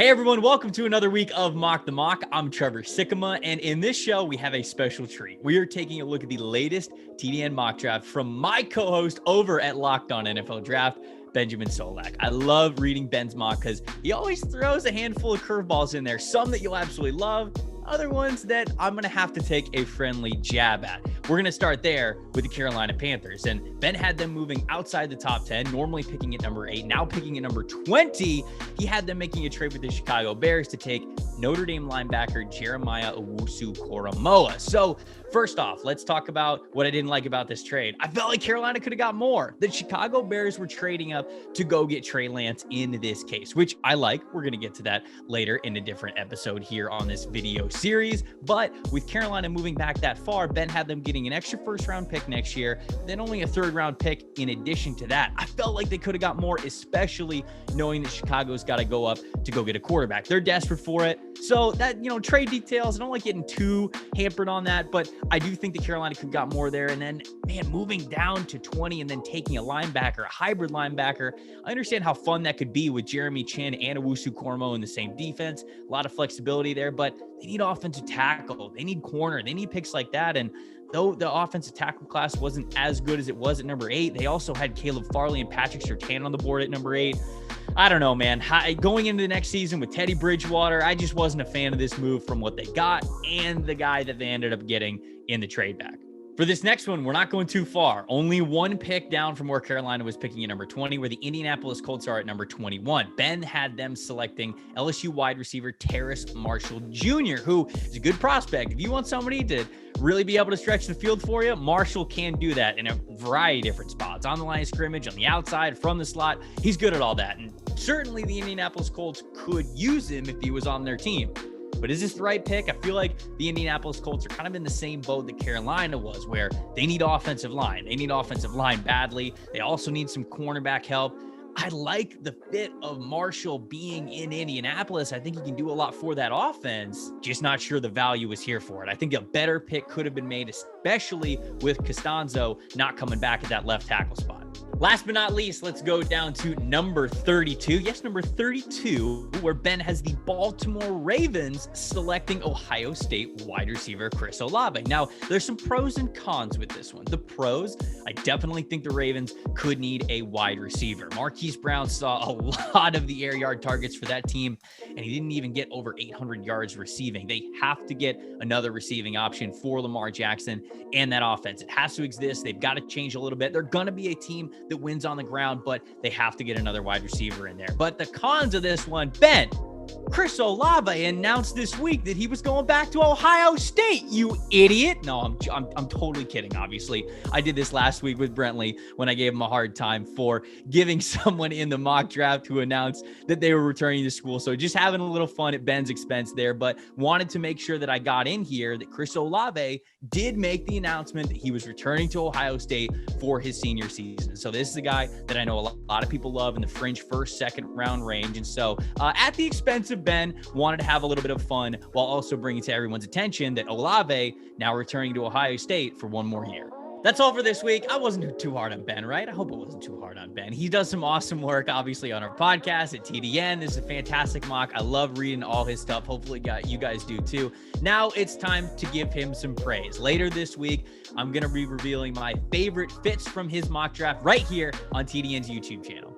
Hey everyone, welcome to another week of Mock the Mock. I'm Trevor Sikkema, and in this show, we have a special treat. We are taking a look at the latest TDN mock draft from my co-host over at Locked On NFL Draft, Benjamin Solak. I love reading Ben's mock because he always throws a handful of curveballs in there, some that you'll absolutely love, other ones that I'm going to have to take a friendly jab at. We're going to start there with the Carolina Panthers. And Ben had them moving outside the top 10, normally picking at number 8, now picking at number 20. He had them making a trade with the Chicago Bears to take Notre Dame linebacker Jeremiah Owusu-Koramoah. So first off, let's talk about what I didn't like about this trade. I felt like Carolina could have got more. The Chicago Bears were trading up to go get Trey Lance in this case, which I like. We're going to get to that later in a different episode here on this video series. But with Carolina moving back that far, Ben had them getting an extra first-round pick next year, then only a third-round pick in addition to that. I felt like they could have got more, especially knowing that Chicago's got to go up to go get a quarterback. They're desperate for it. So that, trade details, I don't like getting too hampered on that, but I do think that Carolina could have got more there. And then, man, moving down to 20 and then taking a linebacker, a hybrid linebacker, I understand how fun that could be with Jeremy Chin and Owusu-Koramoah in the same defense. A lot of flexibility there, but they need offensive tackle. They need corner. They need picks like that. And though the offensive tackle class wasn't as good as it was at number 8, they also had Caleb Farley and Patrick Surtain on the board at number 8. I don't know, man. Going into the next season with Teddy Bridgewater, I just wasn't a fan of this move from what they got and the guy that they ended up getting in the trade back. For this next one, we're not going too far. Only one pick down from where Carolina was picking at number 20, where the Indianapolis Colts are at number 21. Ben had them selecting LSU wide receiver Terrace Marshall Jr., who is a good prospect. If you want somebody to really be able to stretch the field for you, Marshall can do that in a variety of different spots. On the line of scrimmage, on the outside, from the slot. He's good at all that. And certainly the Indianapolis Colts could use him if he was on their team. But is this the right pick? I feel like the Indianapolis Colts are kind of in the same boat that Carolina was, where they need offensive line. They need offensive line badly. They also need some cornerback help. I like the fit of Marshall being in Indianapolis. I think he can do a lot for that offense. Just not sure the value is here for it. I think a better pick could have been made, especially with Costanzo not coming back at that left tackle spot. Last but not least, let's go down to number 32. Yes, number 32, where Ben has the Baltimore Ravens selecting Ohio State wide receiver Chris Olave. Now, there's some pros and cons with this one. The pros, I definitely think the Ravens could need a wide receiver. Marquise Brown saw a lot of the air yard targets for that team, and he didn't even get over 800 yards receiving. They have to get another receiving option for Lamar Jackson and that offense. It has to exist. They've got to change a little bit. They're going to be a team that wins on the ground, but they have to get another wide receiver in there. But the cons of this one, Ben, Chris Olave announced this week that he was going back to Ohio State, you idiot. No, I'm totally kidding, obviously. I did this last week with Brentley when I gave him a hard time for giving someone in the mock draft who announced that they were returning to school. So just having a little fun at Ben's expense there, but wanted to make sure that I got in here that Chris Olave did make the announcement that he was returning to Ohio State for his senior season. So this is a guy that I know a lot of people love in the fringe first, second round range. And so at the expense of Ben, wanted to have a little bit of fun while also bringing to everyone's attention that Olave now returning to Ohio State for one more year. That's all for this week. I wasn't too hard on Ben, right? I hope it wasn't too hard on Ben. He does some awesome work, obviously, on our podcast at TDN. This is a fantastic mock. I love reading all his stuff. Hopefully you guys do too. Now it's time to give him some praise. Later this week, I'm going to be revealing my favorite fits from his mock draft right here on TDN's YouTube channel.